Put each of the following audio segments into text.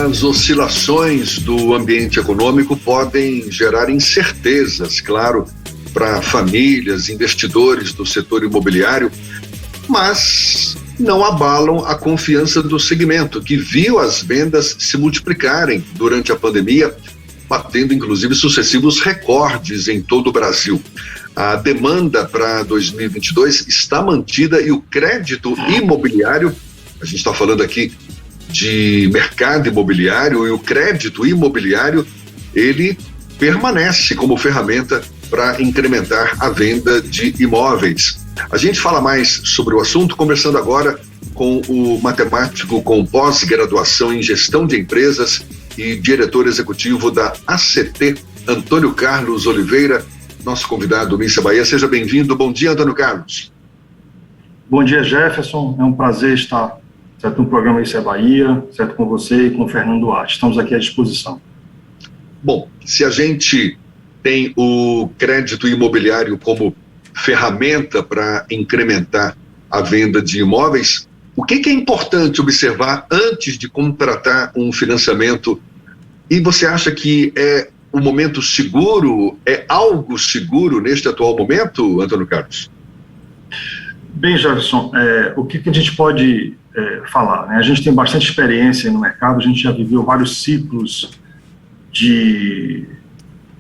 As oscilações do ambiente econômico podem gerar incertezas, claro, para famílias, investidores do setor imobiliário, mas não abalam a confiança do segmento, que viu as vendas se multiplicarem durante a pandemia, batendo inclusive sucessivos recordes em todo o Brasil. A demanda para 2022 está mantida e o crédito imobiliário, a gente está falando aqui de mercado imobiliário, e o crédito imobiliário, ele permanece como ferramenta para incrementar a venda de imóveis. A gente fala mais sobre o assunto conversando agora com o matemático com pós-graduação em gestão de empresas e diretor executivo da ACT, Antônio Carlos Oliveira, nosso convidado do Issa Bahia. Seja bem-vindo. Bom dia, Antônio Carlos. Bom dia, Jefferson. É um prazer estar no programa Issa Bahia, certo, com você e com o Fernando Duarte. Estamos aqui à disposição. Bom, se a gente tem o crédito imobiliário como ferramenta para incrementar a venda de imóveis, o que é importante observar antes de contratar um financiamento? E você acha que é um momento seguro, é algo seguro neste atual momento, Antônio Carlos? Bem, Jefferson, o que a gente pode falar, né? A gente tem bastante experiência no mercado, a gente já viveu vários ciclos de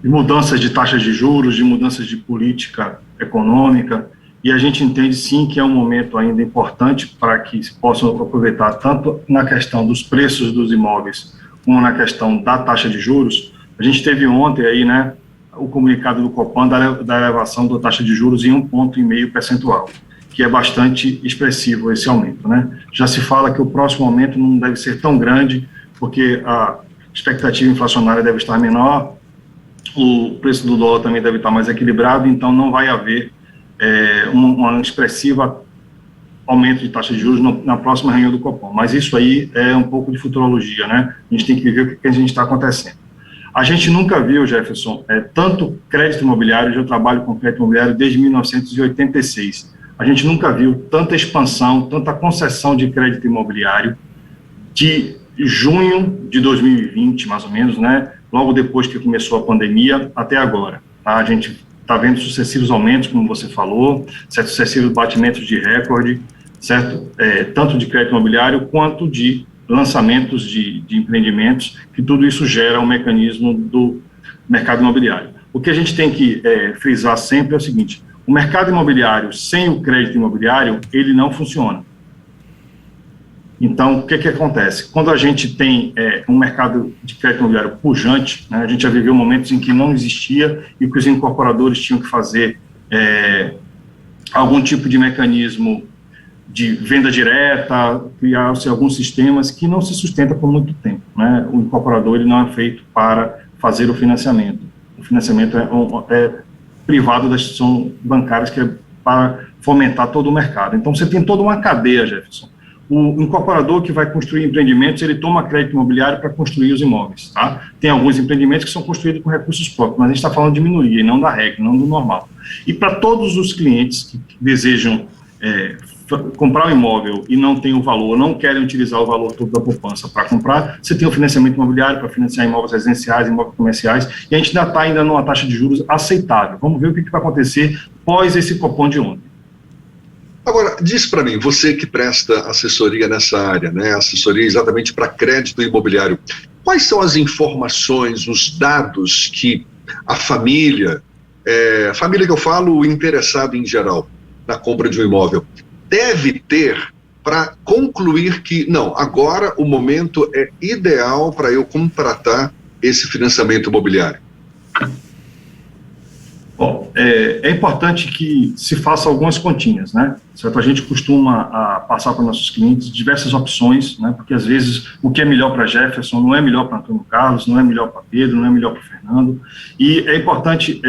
mudanças de taxas de juros, de mudanças de política econômica, e a gente entende sim que é um momento ainda importante para que se possam aproveitar tanto na questão dos preços dos imóveis como na questão da taxa de juros. A gente teve ontem aí, né, o comunicado do Copan da elevação da taxa de juros em 1,5 percentual, que é bastante expressivo esse aumento, né? Já se fala que o próximo aumento não deve ser tão grande, porque a expectativa inflacionária deve estar menor, o preço do dólar também deve estar mais equilibrado, então não vai haver um expressivo aumento de taxa de juros na próxima reunião do Copom. Mas isso aí é um pouco de futurologia, né? A gente tem que ver o que a gente está acontecendo. A gente nunca viu, Jefferson, tanto crédito imobiliário, eu trabalho com crédito imobiliário desde 1986, a gente nunca viu tanta expansão, tanta concessão de crédito imobiliário de junho de 2020, mais ou menos, né? Logo depois que começou a pandemia, até agora. Tá? A gente está vendo sucessivos aumentos, como você falou, certo? Sucessivos batimentos de recorde, certo? Tanto de crédito imobiliário quanto de lançamentos de empreendimentos, que tudo isso gera um mecanismo do mercado imobiliário. O que a gente tem que frisar sempre é o seguinte: o mercado imobiliário sem o crédito imobiliário, ele não funciona. Então, o que acontece? Quando a gente tem um mercado de crédito imobiliário pujante, né, a gente já viveu momentos em que não existia e que os incorporadores tinham que fazer algum tipo de mecanismo de venda direta, criar-se alguns sistemas que não se sustenta por muito tempo, né? O incorporador ele não é feito para fazer o financiamento. O financiamento é privado das instituições bancárias, que é para fomentar todo o mercado. Então, você tem toda uma cadeia, Jefferson. O incorporador que vai construir empreendimentos, ele toma crédito imobiliário para construir os imóveis, tá? Tem alguns empreendimentos que são construídos com recursos próprios, mas a gente está falando de minoria, e não da regra, não do normal. E para todos os clientes que desejam comprar um imóvel e não tem o valor, não querem utilizar o valor todo da poupança para comprar, você tem o financiamento imobiliário para financiar imóveis residenciais, imóveis comerciais, e a gente ainda está numa taxa de juros aceitável. Vamos ver o que vai acontecer pós esse Copom de ontem. Agora, diz para mim, você que presta assessoria nessa área, né, assessoria exatamente para crédito imobiliário, quais são as informações, os dados que a família que eu falo, o interessado em geral na compra de um imóvel, deve ter para concluir que, não, agora o momento é ideal para eu contratar esse financiamento imobiliário? Bom, é importante que se faça algumas continhas, né? Certo? A gente costuma passar para nossos clientes diversas opções, né? Porque às vezes o que é melhor para Jefferson não é melhor para Antônio Carlos, não é melhor para Pedro, não é melhor para Fernando. E é importante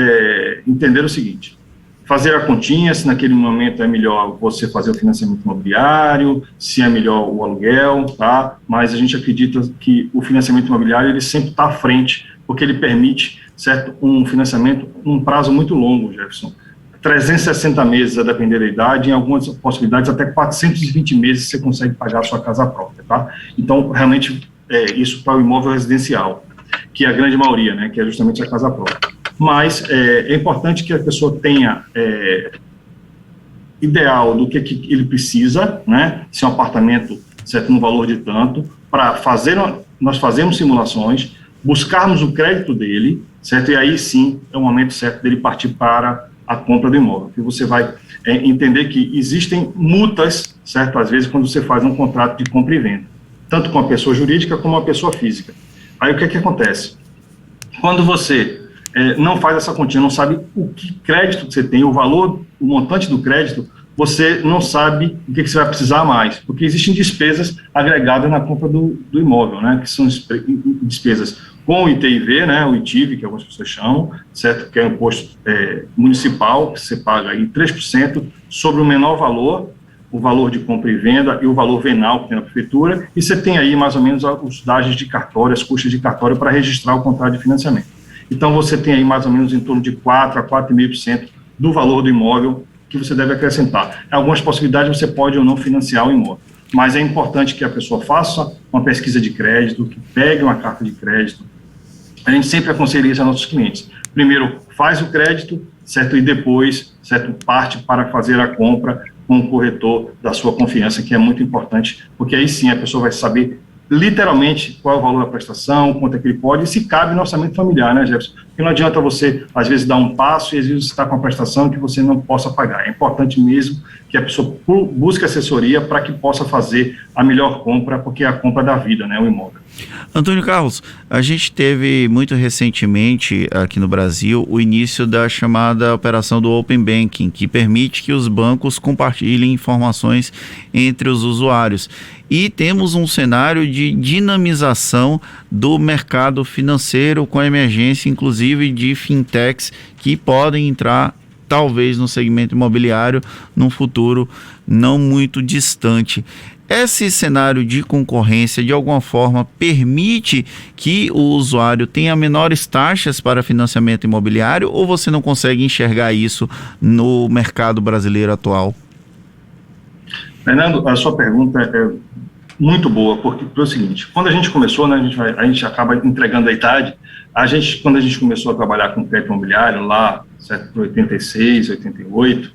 entender o seguinte: fazer a continha, se naquele momento é melhor você fazer o financiamento imobiliário, se é melhor o aluguel, tá? Mas a gente acredita que o financiamento imobiliário ele sempre está à frente, porque ele permite, certo, um financiamento num prazo muito longo, Jefferson. 360 meses, a depender da idade, em algumas possibilidades até 420 meses você consegue pagar a sua casa própria, tá? Então, realmente, isso para o imóvel residencial, que é a grande maioria, né, que é justamente a casa própria. Mas é importante que a pessoa tenha ideal do que ele precisa, né, se é um apartamento, certo, no valor de tanto, para fazer, nós fazemos simulações, buscarmos o crédito dele, certo, e aí sim é o momento certo dele partir para a compra do imóvel, que você vai entender que existem multas, certo, às vezes quando você faz um contrato de compra e venda, tanto com a pessoa jurídica como a pessoa física. Aí o que acontece? Quando você não faz essa continha, não sabe o que crédito que você tem, o valor, o montante do crédito, você não sabe o que você vai precisar mais, porque existem despesas agregadas na compra do imóvel, né, que são despesas com o ITIV, né, o ITIV, que algumas pessoas chamam, certo, que é um imposto municipal, que você paga aí 3% sobre o menor valor, o valor de compra e venda e o valor venal que tem na prefeitura, e você tem aí mais ou menos os dados de cartório, as custas de cartório para registrar o contrato de financiamento. Então você tem aí mais ou menos em torno de 4% a 4,5% do valor do imóvel que você deve acrescentar. Em algumas possibilidades você pode ou não financiar o imóvel, mas é importante que a pessoa faça uma pesquisa de crédito, que pegue uma carta de crédito. A gente sempre aconselha isso aos nossos clientes. Primeiro, faz o crédito, certo? E depois, certo, parte para fazer a compra com o corretor da sua confiança, que é muito importante, porque aí sim a pessoa vai saber literalmente qual é o valor da prestação, quanto é que ele pode, e se cabe no orçamento familiar, né, Jefferson? Porque não adianta você, às vezes, dar um passo e às vezes você está com a prestação que você não possa pagar. É importante mesmo que a pessoa busque assessoria para que possa fazer a melhor compra, porque é a compra da vida, né, o imóvel. Antônio Carlos, a gente teve muito recentemente aqui no Brasil o início da chamada operação do Open Banking, que permite que os bancos compartilhem informações entre os usuários. E temos um cenário de dinamização do mercado financeiro com a emergência, inclusive, de fintechs que podem entrar, talvez, no segmento imobiliário num futuro não muito distante. Esse cenário de concorrência, de alguma forma, permite que o usuário tenha menores taxas para financiamento imobiliário, ou você não consegue enxergar isso no mercado brasileiro atual? Fernando, a sua pergunta é muito boa, porque é o seguinte, quando a gente começou, né, a gente acaba entregando a idade, quando a gente começou a trabalhar com crédito imobiliário, lá, certo, 86, 88,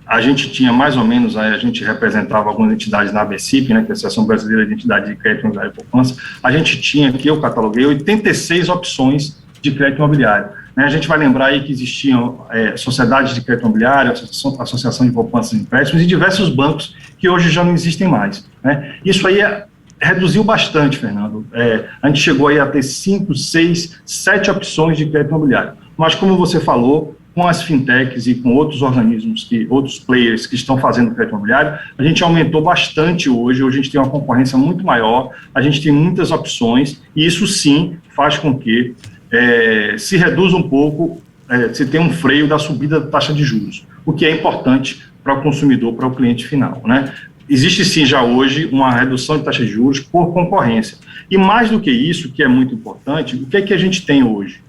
a gente tinha mais ou menos, a gente representava algumas entidades na ABCIP, né, que é a Associação Brasileira de Entidades de Crédito Imobiliário e Poupança, a gente tinha aqui, eu cataloguei 86 opções de crédito imobiliário. Né, a gente vai lembrar aí que existiam sociedades de crédito imobiliário, associação de poupanças e empréstimos e diversos bancos que hoje já não existem mais. Né. Isso aí reduziu bastante, Fernando. A gente chegou aí a ter 5, 6, 7 opções de crédito imobiliário. Mas como você falou, com as fintechs e com outros organismos, outros players que estão fazendo crédito imobiliário, a gente aumentou bastante hoje a gente tem uma concorrência muito maior, a gente tem muitas opções, e isso sim faz com que se reduza um pouco, se tem um freio da subida da taxa de juros, o que é importante para o consumidor, para o cliente final, né? Existe sim já hoje uma redução de taxa de juros por concorrência, e mais do que isso, que é muito importante, o que é que a gente tem hoje?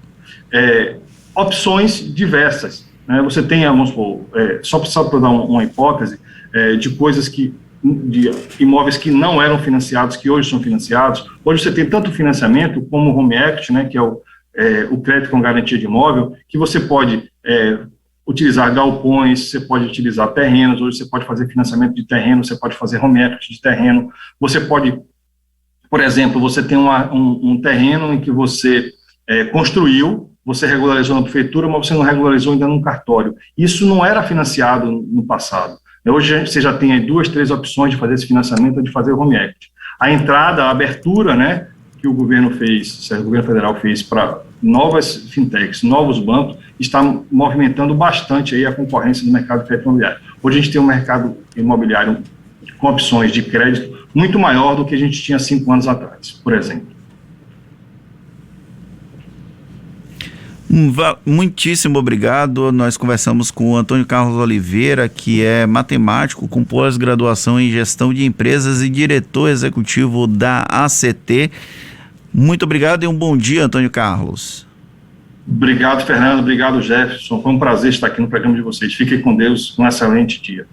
Opções diversas, né? Você tem, vamos supor, só para dar uma hipótese, de coisas de imóveis que não eram financiados, que hoje são financiados. Hoje você tem tanto financiamento como o Home Equity, né, que é o crédito com garantia de imóvel, que você pode utilizar galpões, você pode utilizar terrenos, hoje você pode fazer financiamento de terreno, você pode fazer Home Equity de terreno, você pode, por exemplo, você tem um terreno em que você construiu, você regularizou na prefeitura, mas você não regularizou ainda num cartório. Isso não era financiado no passado. Hoje você já tem aí 2, 3 opções de fazer esse financiamento, de fazer o Home Equity. A entrada, a abertura, né, que o governo fez, o governo federal fez para novas fintechs, novos bancos, está movimentando bastante aí a concorrência do mercado de crédito imobiliário. Hoje a gente tem um mercado imobiliário com opções de crédito muito maior do que a gente tinha 5 anos atrás, por exemplo. Muitíssimo obrigado. Nós conversamos com o Antônio Carlos Oliveira, que é matemático com pós-graduação em gestão de empresas e diretor executivo da ACT. Muito obrigado e um bom dia, Antônio Carlos. Obrigado, Fernando. Obrigado, Jefferson. Foi um prazer estar aqui no programa de vocês. Fiquem com Deus. Um excelente dia.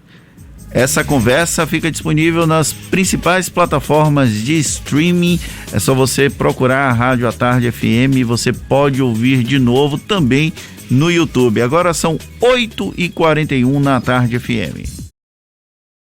Essa conversa fica disponível nas principais plataformas de streaming. É só você procurar a Rádio à Tarde FM. Você pode ouvir de novo também no YouTube. Agora são 8h41 na Tarde FM.